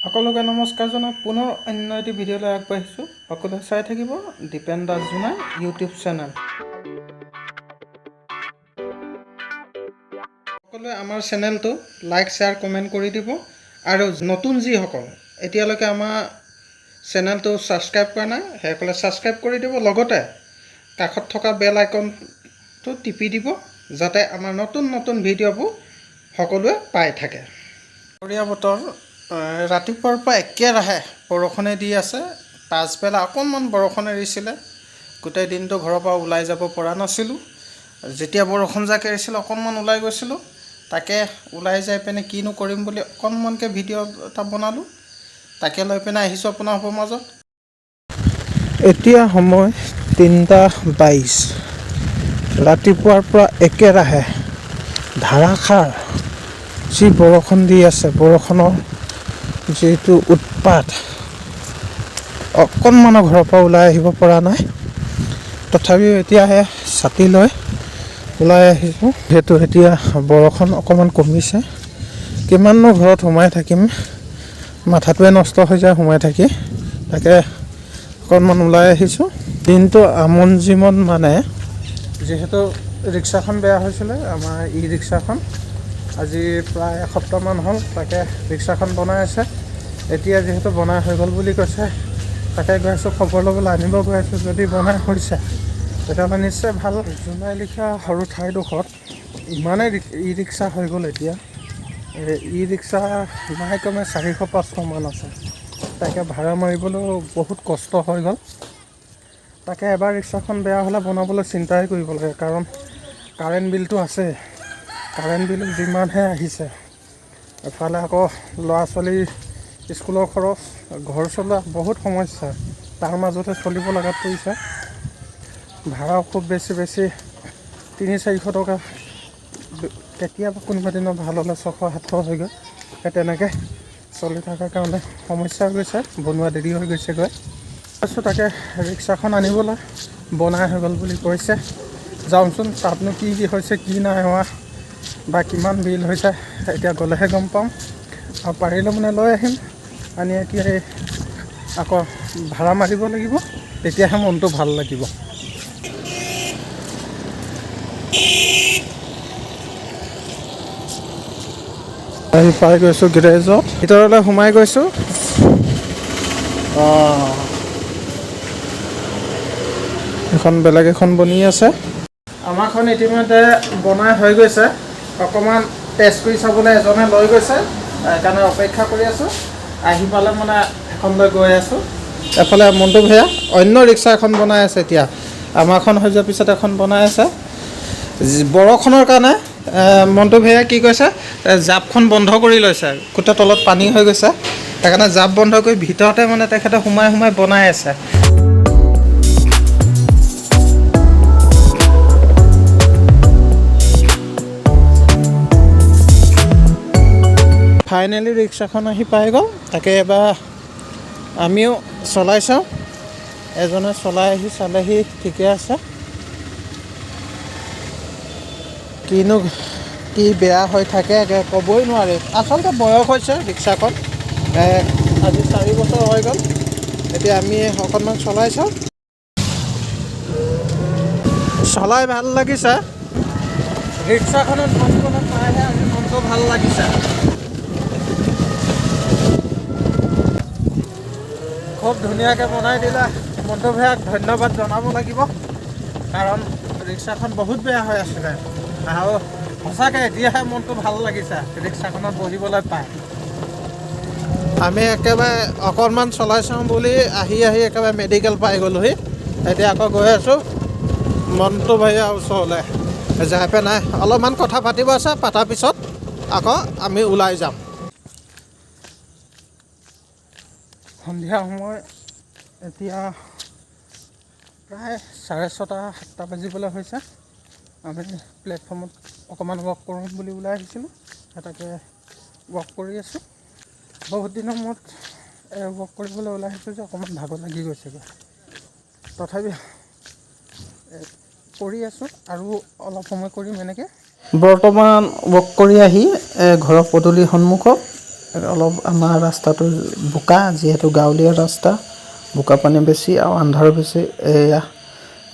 সকলোকে নমস্কাৰ জনাই পুনৰ অন্য এটি ভিডিঅ'লৈ আগবাঢ়িছোঁ। সকলোৱে চাই থাকিব দীপেন দাস জোনাই ইউটিউব চেনেল। সকলোৱে আমাৰ চেনেলটো লাইক শ্বেয়াৰ কমেণ্ট কৰি দিব আৰু নতুন যিসকল এতিয়ালৈকে আমাৰ চেনেলটো ছাবস্ক্ৰাইব কৰা নাই সেইসকলে ছাবস্ক্ৰাইব কৰি দিব, লগতে কাষত থকা বেল আইকনটো টিপি দিব যাতে আমাৰ নতুন নতুন ভিডিঅ'বোৰ সকলোৱে পাই থাকে। ডাৱৰীয়া বতৰ, ৰাতিপুৱাৰ পৰা একেৰাহে বৰষুণে দি আছে। পাছবেলা অকণমান বৰষুণ এৰিছিলে, গোটেই দিনটো ঘৰৰ পৰা ওলাই যাব পৰা নাছিলোঁ। যেতিয়া বৰষুণ যাক এৰিছিল অকণমান ওলাই গৈছিলোঁ, তাকে ওলাই যাই পিনে কিনো কৰিম বুলি অকণমানকৈ ভিডিঅ' এটা বনালোঁ, তাকে লৈ পিনে আহিছোঁ আপোনালোকৰ মাজত। এতিয়া সময় 3:22, ৰাতিপুৱাৰ পৰা একেৰাহে ধাৰাসাৰ যি বৰষুণ দি আছে, বৰষুণৰ যিটো উৎপাত, অকণমানো ঘৰৰ পৰা ওলাই আহিব পৰা নাই। তথাপিও এতিয়াহে ছাতি লৈ ওলাই আহিছোঁ, যিহেতু এতিয়া বৰষুণ অকণমান কমিছে। কিমাননো ঘৰত সোমাই থাকিম, মাথাটোৱে নষ্ট হৈ যায় সোমাই থাকি। তাকে অকণমান ওলাই আহিছোঁ। দিনটো আমন জিমন, মানে যিহেতু ৰিক্সাখন বেয়া হৈছিলে, আমাৰ ই ৰিক্সাখন আজি প্ৰায় এসপ্তাহমান হ'ল, তাকে ৰিক্সাখন বনাই আছে। এতিয়া যিহেতু বনাই হৈ গ'ল বুলি কৈছে, তাকে গৈ আছোঁ খবৰ ল'বলৈ, আনিব গৈ আছোঁ। যদি বনাই হৈছে তেতিয়াহ'লে নিশ্চয় ভাল। জোনাই লিখা সৰু ঠাইডোখৰত ইমানেই ই ৰিক্সা হৈ গ'ল এতিয়া, ই ৰিক্সা নাই কমে 400-500 মান আছে। তাকে ভাড়া মাৰিবলৈও বহুত কষ্ট হৈ গ'ল। তাকে এবাৰ ৰিক্সাখন বেয়া হ'লে বনাবলৈ চিন্তাই কৰিব লাগে, কাৰণ কাৰেণ্ট বিলটো আছে। কাৰেণ্ট বিল যিমানহে আহিছে, এফালে আকৌ ল'ৰা ছোৱালীৰ স্কুলৰ খৰচ, ঘৰ চলোৱা বহুত সমস্যা, তাৰ মাজতে চলিব লগাত পৰিছে। ভাড়াও খুব বেছি 300-400 টকা, কেতিয়াবা কোনোবা দিনত ভাল হ'লে 600-700 হৈ গ'ল। তেনেকৈ চলি থকাৰ কাৰণে সমস্যা হৈ গৈছে, বনোৱা দেৰি হৈ গৈছেগৈ। তাৰপিছত তাকে ৰিক্সাখন আনিবলৈ বনাই হৈ গ'ল বুলি কৈছে। যাওঁচোন, তাতনো কি হৈছে কি নাই হোৱা বা কিমান বিল হৈছে, এতিয়া গ'লেহে গম পাম। আৰু পাৰিলে মানে লৈ আহিম, আনি এতিয়া আকৌ ভাড়া মাৰিব লাগিব, তেতিয়াহে মনটো ভাল লাগিব। আহি পাই গৈছোঁ গেৰেজত, ভিতৰলৈ সোমাই গৈছোঁ। এখন বেলেগ এখন বনি আছে। আমাৰখন ইতিমধ্যে বনাই হৈ গৈছে। অকণমান টেষ্ট কৰি চাবলৈ এজনে লৈ গৈছে, সেইকাৰণে অপেক্ষা কৰি আছোঁ। আহি পালে মানে এখন লৈ গৈ আছোঁ। এফালে মণ্টু ভূঞা অন্য ৰিক্সা এখন বনাই আছে। এতিয়া আমাৰখন হৈ যোৱাৰ পিছত এখন বনাই আছে। বৰষুণৰ কাৰণে মণ্টু ভূঞাই কি কৈছে, জাপখন বন্ধ কৰি লৈছে, গোটেই তলত পানী হৈ গৈছে। সেইকাৰণে জাপ বন্ধ কৰি ভিতৰতে মানে তেখেতে সোমাই বনাই আছে। ফাইনেলি ৰিক্সাখন আহি পাই গ'ল। তাকে এবাৰ আমিও চলাই চাওঁ। এজনে চলাই আহি চালেহি, ঠিকে আছে। কিনো কি বেয়া হৈ থাকে ক'বই নোৱাৰি। আচলতে বয়স হৈছে ৰিক্সাখন, আজি 4 বছৰ হৈ গ'ল। এতিয়া আমি অকণমান চলাই চাওঁ। চলাই ভাল লাগিছে। ৰিক্সাখনত বস্তুখনত পাইহে আজি মনটো ভাল লাগিছে। খুব ধুনীয়াকৈ বনাই দিলে। মণ্টু ভূঞাক ধন্যবাদ জনাব লাগিব, কাৰণ ৰিক্সাখন বহুত বেয়া হৈ আছিলে। আৰু সঁচাকৈ এতিয়াহে মনটো ভাল লাগিছে ৰিক্সাখনত বহিবলৈ পায়। আমি একেবাৰে অকণমান চলাই চাওঁ বুলি আহি একেবাৰে মেডিকেল পাই গ'লোহি। এতিয়া আকৌ গৈ আছোঁ মণ্টু ভূঞাৰ ওচৰলৈ। যাই পেলাই অলপমান কথা পাতিব আছে, পতাৰ পিছত আকৌ আমি ওলাই যাম। সন্ধিয়া সময়, এতিয়া প্ৰায় 6:30-7টা বাজিবলৈ হৈছে। আমি প্লেটফৰ্মত অকণমান ৱাক কৰোঁ বুলি ওলাই আহিছিলোঁ, তাকে ৱাক কৰি আছোঁ। বহুত দিনৰ মূৰত ৱাক কৰিবলৈ ওলাই আহিছোঁ যে অকণমান ভাগৰ লাগি গৈছেগৈ। তথাপি কৰি আছোঁ আৰু অলপ সময় কৰিম এনেকৈ। বৰ্তমান ৱাক কৰি আহি ঘৰৰ পদূলিৰ সন্মুখত অলপ আমাৰ ৰাস্তাটো বোকা, যিহেতু গাঁৱলীয়া ৰাস্তা, বোকা পানী বেছি আৰু আন্ধাৰ বেছি। এয়া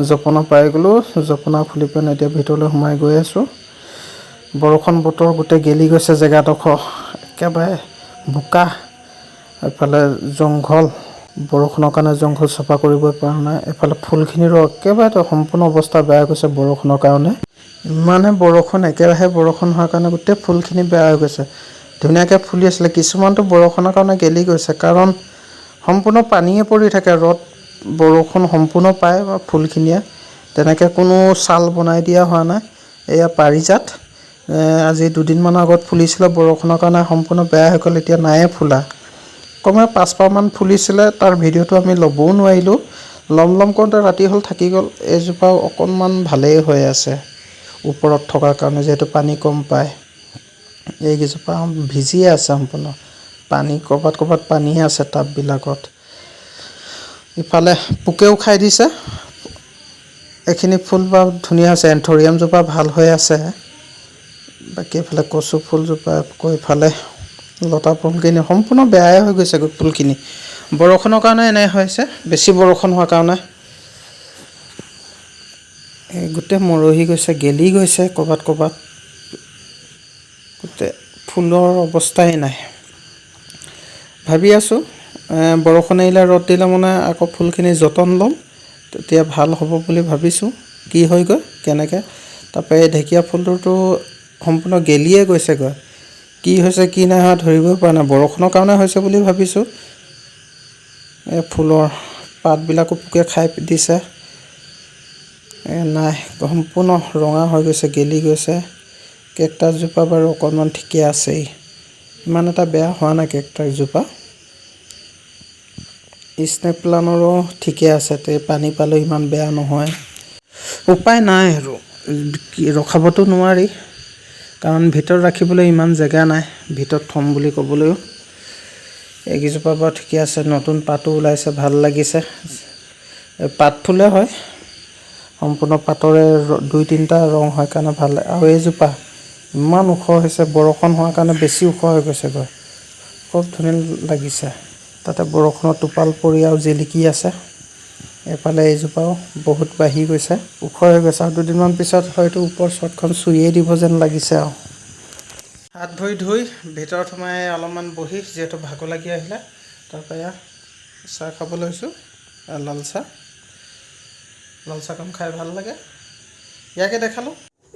জপনা পাই গ'লোঁ, জপনা খুলি পেলাই এতিয়া ভিতৰলৈ সোমাই গৈ আছোঁ। বৰষুণ বতৰ গোটেই গেলি গৈছে জেগাডোখৰ, একেবাৰে বোকা, এফালে জংঘল, বৰষুণৰ কাৰণে জংঘল চাফা কৰিবই পৰা নাই। এফালে ফুলখিনিৰো একেবাৰে সম্পূৰ্ণ অৱস্থা বেয়া হৈ গৈছে বৰষুণৰ কাৰণে। ইমানে বৰষুণ, একেৰাহে বৰষুণ হোৱাৰ কাৰণে গোটেই ফুলখিনি বেয়া হৈ গৈছে। ধুনীয়াকৈ ফুলি আছিলে, কিছুমানটো বৰষুণৰ কাৰণে গেলি গৈছে, কাৰণ সম্পূৰ্ণ পানীয়ে পৰি থাকে। ৰ'দ বৰষুণ সম্পূৰ্ণ পায় বা ফুলখিনিয়ে, তেনেকৈ কোনো ছাল বনাই দিয়া হোৱা নাই। এয়া পাৰিজাত আজি দুদিনমানৰ আগত ফুলিছিলে, বৰষুণৰ কাৰণে সম্পূৰ্ণ বেয়া হৈ গ'ল, এতিয়া নায়ে ফুলা। কমেও 5পাহমান ফুলিছিলে, তাৰ ভিডিঅ'টো আমি ল'বও নোৱাৰিলোঁ। ল'ম কৰোঁতে ৰাতি হ'ল, থাকি গ'ল। এইজোপাও অকণমান ভালেই হৈ আছে ওপৰত থকাৰ কাৰণে, যিহেতু পানী কম পায়। এইকেইজোপা ভিজিয়ে আছে সম্পূৰ্ণ, পানী ক'ৰবাত পানীয়ে আছে টাববিলাকত। ইফালে পোকেও খাই দিছে। এইখিনি ফুল বাৰু ধুনীয়া হৈছে, এন্থৰিয়ামজোপা ভাল হৈ আছে। বাকী এইফালে কচু ফুলজোপা, আকৌ ইফালে লতা ফুলখিনি সম্পূৰ্ণ বেয়াই হৈ গৈছে ফুলখিনি। বৰষুণৰ কাৰণে এনে হৈছে, বেছি বৰষুণ হোৱাৰ কাৰণে গোটেই মৰহি গৈছে, গেলি গৈছে ক'ৰবাত। গোটেই ফুলৰ অৱস্থাই নাই। ভাবি আছোঁ বৰষুণ এৰিলে, ৰ'দ দিলে মানে আকৌ ফুলখিনি যতন ল'ম, তেতিয়া ভাল হ'ব বুলি ভাবিছোঁ। কি হয়গৈ কেনেকৈ। তাৰপৰা এই ঢেকীয়া ফুলটোতো সম্পূৰ্ণ গেলিয়ে গৈছেগৈ, কি হৈছে কি নাই হোৱা ধৰিবই পৰা নাই। বৰষুণৰ কাৰণে হৈছে বুলি ভাবিছোঁ। এই ফুলৰ পাতবিলাকো পোকে খাই দিছে। নাই, সম্পূৰ্ণ ৰঙা হৈ গৈছে, গেলি গৈছে। কেকটাছজোপা বাৰু অকণমান ঠিকে আছেই, ইমান এটা বেয়া হোৱা নাই কেকটাছজোপা। স্নেক প্লাণ্টৰো ঠিকে আছে, পানী পালেও ইমান বেয়া নহয়। উপায় নাই আৰু, ৰখাবতো নোৱাৰি, কাৰণ ভিতৰত ৰাখিবলৈ ইমান জেগা নাই, ভিতৰত থ'ম বুলি ক'বলৈও। এইকেইজোপা বাৰু ঠিকে আছে, নতুন পাতো ওলাইছে, ভাল লাগিছে। পাত ফুলে হয়, সম্পূৰ্ণ পাতৰে 2-3টা ৰং হয় কাৰণে ভাল লাগে। আৰু এইজোপা ইমান ওখ হৈছে, বৰষুণ হোৱাৰ কাৰণে বেছি ওখ হৈ গৈছেগৈ, খুব ধুনীয়া লাগিছে। তাতে বৰষুণৰ টোপাল পৰি আৰু জিলিকি আছে। এইফালে এইজোপাও বহুত বাঢ়ি গৈছে, ওখ হৈ গৈছে, আৰু দুদিনমান পিছত হয়তো ওপৰ চটখন চুইয়ে দিব যেন লাগিছে। আৰু হাত ভৰি ধুই ভিতৰত সোমাই অলপমান বহি, যিহেতু ভাগৰ লাগি আহিলে, তাৰপৰা চাহ খাব লৈছোঁ, লাল চাহকণ খাই ভাল লাগে। ইয়াকে দেখালোঁ,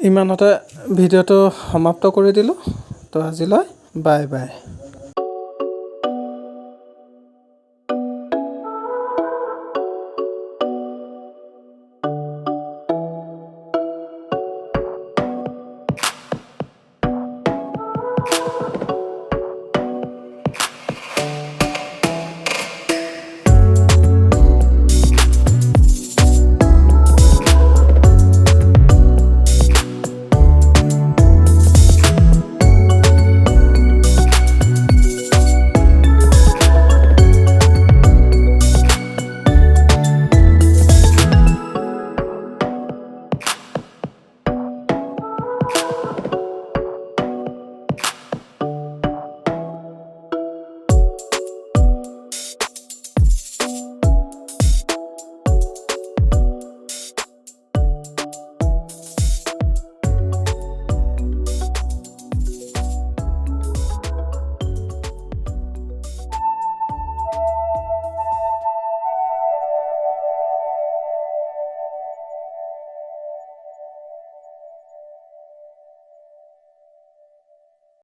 ইমানতে ভিডিঅ'টো সমাপ্ত কৰি দিলোঁ। তো আজিলৈ বাই বাই।